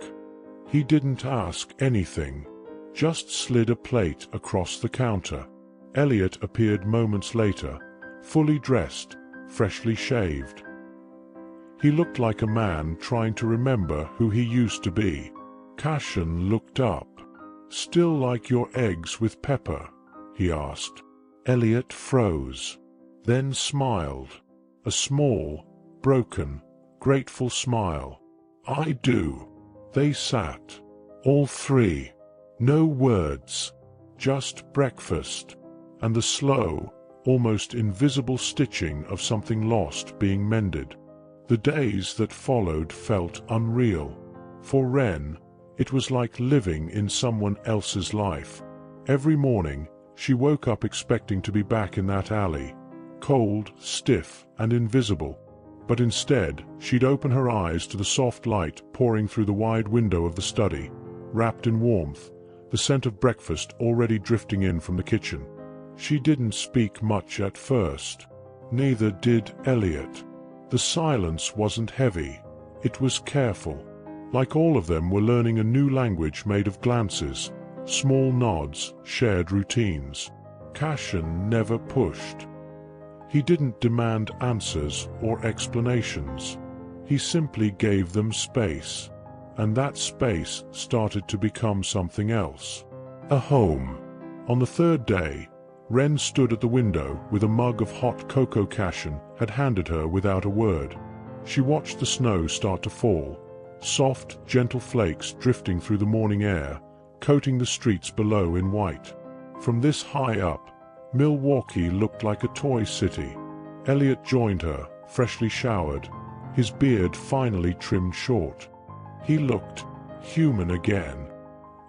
He didn't ask anything, just slid a plate across the counter. Elliot appeared moments later, fully dressed, freshly shaved. He looked like a man trying to remember who he used to be. Cashin looked up. "Still like your eggs with pepper?" he asked. Elliot froze, then smiled. A small, broken, grateful smile. "I do." They sat, all three. No words, just breakfast, and the slow, almost invisible stitching of something lost being mended. The days that followed felt unreal. For Wren, it was like living in someone else's life. Every morning, she woke up expecting to be back in that alley, cold, stiff, and invisible. But instead, she'd open her eyes to the soft light pouring through the wide window of the study, wrapped in warmth, the scent of breakfast already drifting in from the kitchen. She didn't speak much at first. Neither did Elliot. The silence wasn't heavy. It was careful. Like all of them were learning a new language made of glances, small nods, shared routines. Cashin never pushed. He didn't demand answers or explanations. He simply gave them space. And that space started to become something else. A home. On the third day, Wren stood at the window with a mug of hot cocoa Cashin had handed her without a word. She watched the snow start to fall, soft, gentle flakes drifting through the morning air, coating the streets below in white. From this high up, Milwaukee looked like a toy city. Elliot joined her, freshly showered, his beard finally trimmed short. He looked human again.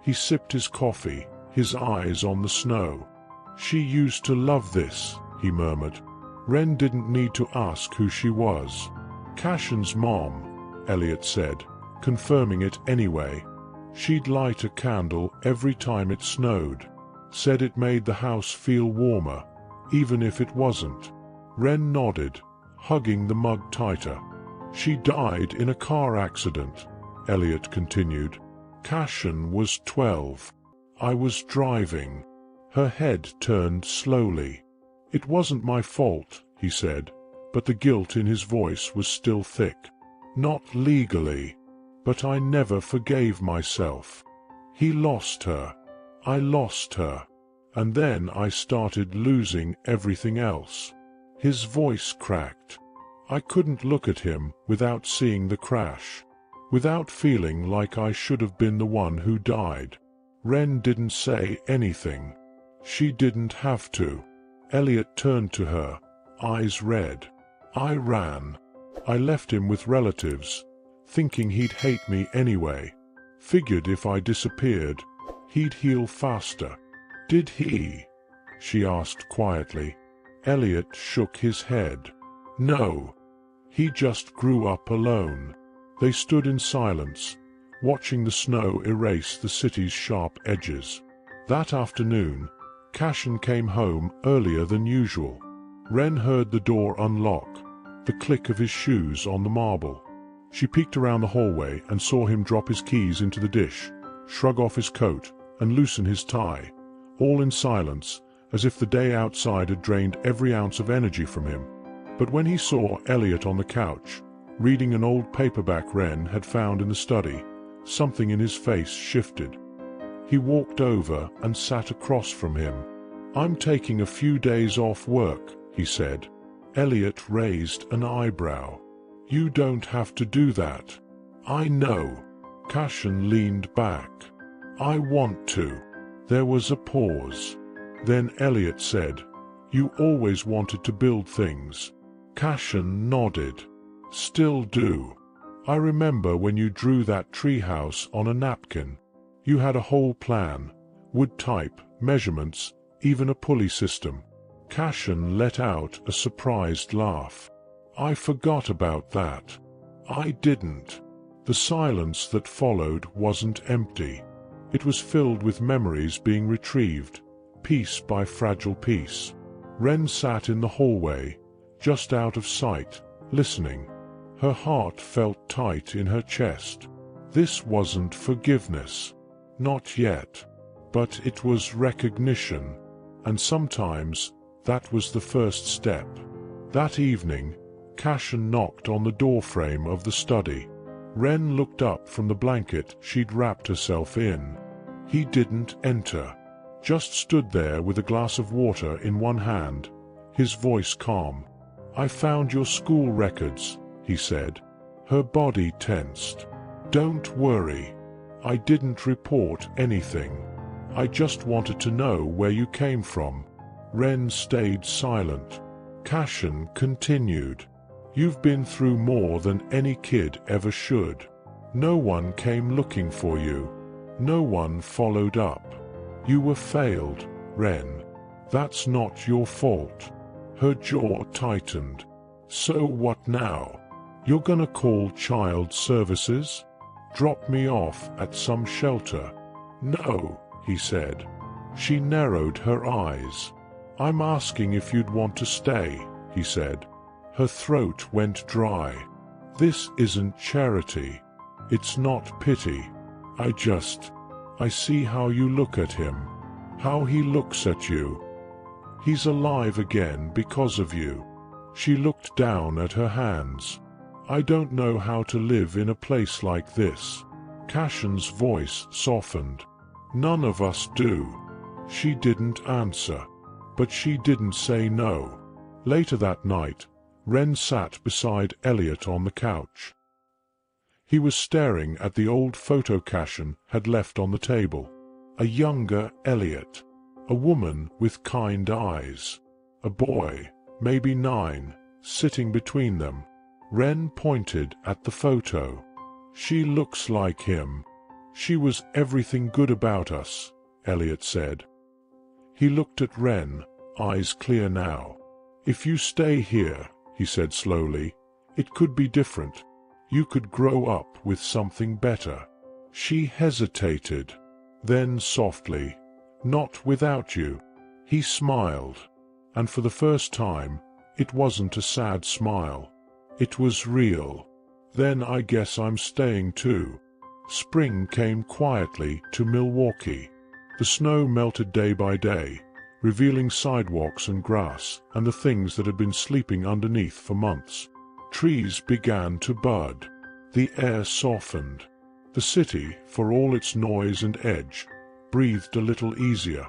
He sipped his coffee, his eyes on the snow. "She used to love this," he murmured. Wren didn't need to ask who she was. "Cashin's mom," Elliot said, confirming it anyway. She'd light a candle every time it snowed. Said it made the house feel warmer, even if it wasn't. Wren nodded, hugging the mug tighter. "She died in a car accident," Elliot continued. "Cashin was 12. I was driving." Her head turned slowly. "It wasn't my fault," he said, but the guilt in his voice was still thick. "Not legally. But I never forgave myself. He lost her. I lost her. And then I started losing everything else." His voice cracked. I couldn't look at him without seeing the crash, without feeling like I should have been the one who died. Wren didn't say anything. She didn't have to. Elliot turned to her, eyes red. "I ran. I left him with relatives, thinking he'd hate me anyway. Figured if I disappeared, he'd heal faster." "Did he?" she asked quietly. Elliot shook his head. "No. He just grew up alone." They stood in silence, watching the snow erase the city's sharp edges. That afternoon, Cashin came home earlier than usual. Wren heard the door unlock, the click of his shoes on the marble. She peeked around the hallway and saw him drop his keys into the dish, shrug off his coat, and loosen his tie, all in silence, as if the day outside had drained every ounce of energy from him. But when he saw Elliot on the couch, reading an old paperback Ren had found in the study, something in his face shifted. He walked over and sat across from him. "I'm taking a few days off work," he said. Elliot raised an eyebrow. "You don't have to do that." "I know." Cashin leaned back. "I want to." There was a pause. Then Elliot said, "You always wanted to build things." Cashin nodded. "Still do. I remember when you drew that treehouse on a napkin. You had a whole plan, wood type, measurements, even a pulley system." Cashin let out a surprised laugh. "I forgot about that." "I didn't." The silence that followed wasn't empty. It was filled with memories being retrieved, piece by fragile piece. Ren sat in the hallway, just out of sight, listening. Her heart felt tight in her chest. This wasn't forgiveness. Not yet. But it was recognition. And sometimes, that was the first step. That evening, Cashin knocked on the doorframe of the study. Ren looked up from the blanket she'd wrapped herself in. He didn't enter. Just stood there with a glass of water in one hand, his voice calm. "I found your school records," he said. Her body tensed. "Don't worry. I didn't report anything. I just wanted to know where you came from." Ren stayed silent. Cashin continued. "You've been through more than any kid ever should. No one came looking for you. No one followed up. You were failed, Ren. That's not your fault." Her jaw tightened. "So what now? You're gonna call child services? Drop me off at some shelter?" "No," he said. She narrowed her eyes. "I'm asking if you'd want to stay," he said. Her throat went dry. "This isn't charity. It's not pity. I see how you look at him. How he looks at you. He's alive again because of you." She looked down at her hands. "I don't know how to live in a place like this." Cashin's voice softened. "None of us do." She didn't answer. But she didn't say no. Later that night, Ren sat beside Elliot on the couch. He was staring at the old photo Cashin had left on the table. A younger Elliot. A woman with kind eyes. A boy, maybe 9, sitting between them. Ren pointed at the photo. "She looks like him. She was everything good about us," Elliot said. He looked at Ren, eyes clear now. "If you stay here," he said slowly, "it could be different. You could grow up with something better." She hesitated. Then softly, "Not without you." He smiled. And for the first time, it wasn't a sad smile. It was real. "Then I guess I'm staying too." Spring came quietly to Milwaukee. The snow melted day by day, revealing sidewalks and grass and the things that had been sleeping underneath for months. Trees began to bud. The air softened. The city, for all its noise and edge, breathed a little easier.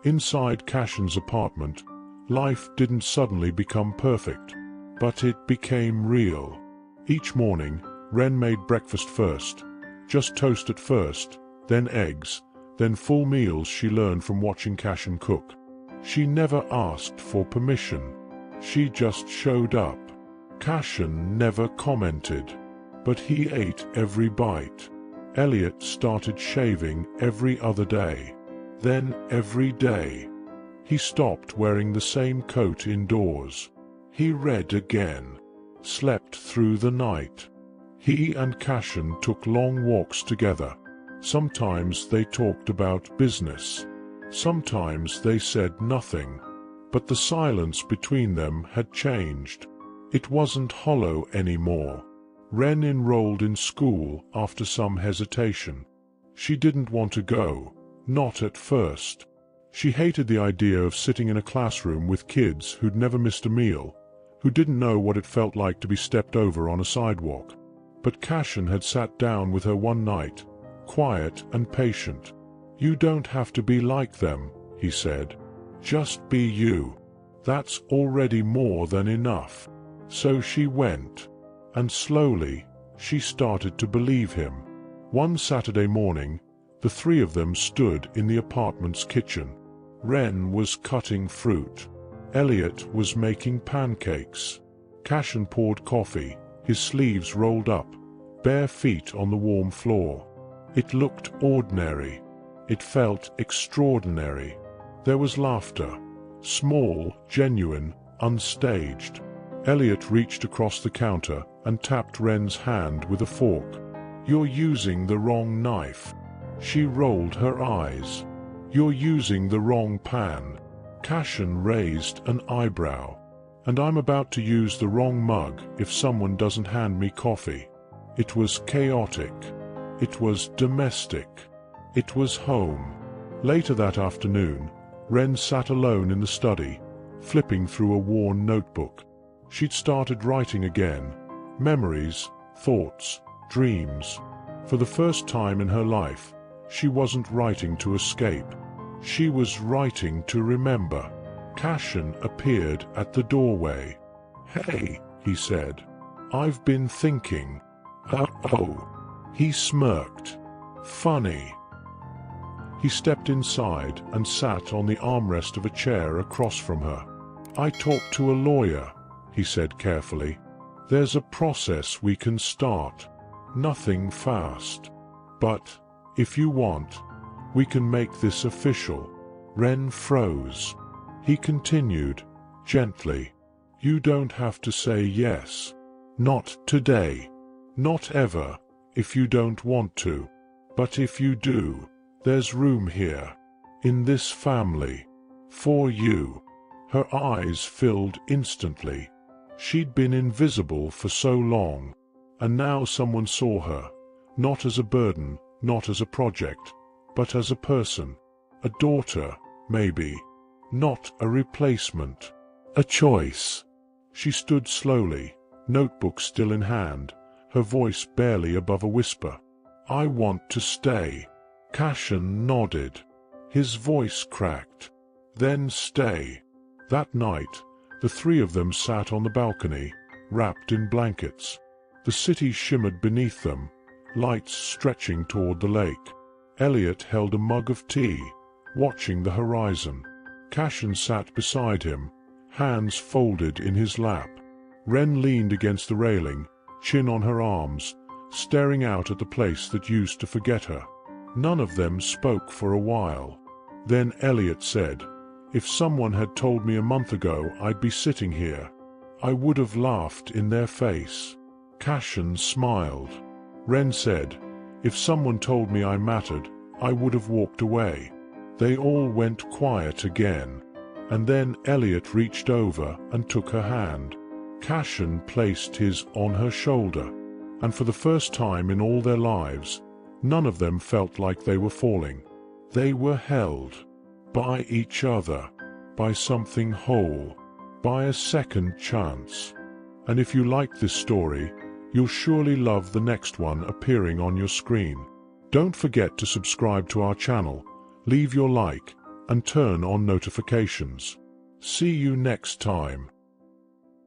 Inside Cashin's apartment, life didn't suddenly become perfect, but it became real. Each morning, Ren made breakfast first, just toast at first, then eggs, then full meals she learned from watching Cashin cook. She never asked for permission. She just showed up. Cashin never commented, but he ate every bite. Elliot started shaving every other day, then every day. He stopped wearing the same coat indoors. He read again, slept through the night. He and Cashin took long walks together. Sometimes they talked about business. Sometimes they said nothing. But the silence between them had changed. It wasn't hollow anymore. Ren enrolled in school after some hesitation. She didn't want to go, not at first. She hated the idea of sitting in a classroom with kids who'd never missed a meal, who didn't know what it felt like to be stepped over on a sidewalk. But Cashin had sat down with her one night, quiet and patient. "You don't have to be like them," he said. "Just be you. That's already more than enough." So she went, and slowly she started to believe him. One Saturday morning, the three of them stood in the apartment's kitchen. Ren was cutting fruit. Elliot was making pancakes. Cashin poured coffee, his sleeves rolled up, bare feet on the warm floor. It looked ordinary. It felt extraordinary. There was laughter. Small, genuine, unstaged. Elliot reached across the counter and tapped Ren's hand with a fork. "You're using the wrong knife." She rolled her eyes. "You're using the wrong pan." Cashin raised an eyebrow. "And I'm about to use the wrong mug if someone doesn't hand me coffee." It was chaotic. It was domestic. It was home. Later that afternoon, Ren sat alone in the study, flipping through a worn notebook. She'd started writing again. Memories, thoughts, dreams. For the first time in her life, she wasn't writing to escape. She was writing to remember. Cashin appeared at the doorway. "Hey," he said. "I've been thinking." "Oh." He smirked. "Funny." He stepped inside and sat on the armrest of a chair across from her. "I talked to a lawyer," he said carefully. "There's a process we can start. Nothing fast. But, if you want, we can make this official." Ren froze. He continued, gently. "You don't have to say yes. Not today. Not ever, if you don't want to. But if you do, there's room here. In this family. For you." Her eyes filled instantly. She'd been invisible for so long, and now someone saw her, not as a burden, not as a project, but as a person. A daughter, maybe. Not a replacement. A choice. She stood slowly, notebook still in hand, her voice barely above a whisper. "I want to stay." Cashin nodded. His voice cracked. "Then stay." That night, the three of them sat on the balcony, wrapped in blankets. The city shimmered beneath them, lights stretching toward the lake. Elliot held a mug of tea, watching the horizon. Cashin sat beside him, hands folded in his lap. Ren leaned against the railing, chin on her arms, staring out at the place that used to forget her. None of them spoke for a while. Then Elliot said, "If someone had told me a month ago I'd be sitting here, I would have laughed in their face." Cashin smiled. Ren said, "If someone told me I mattered, I would have walked away." They all went quiet again, and then Elliot reached over and took her hand. Cashin placed his on her shoulder, and for the first time in all their lives, none of them felt like they were falling. They were held. By each other. By something whole. By a second chance. And if you like this story, you'll surely love the next one appearing on your screen. Don't forget to subscribe to our channel, leave your like, and turn on notifications. See you next time.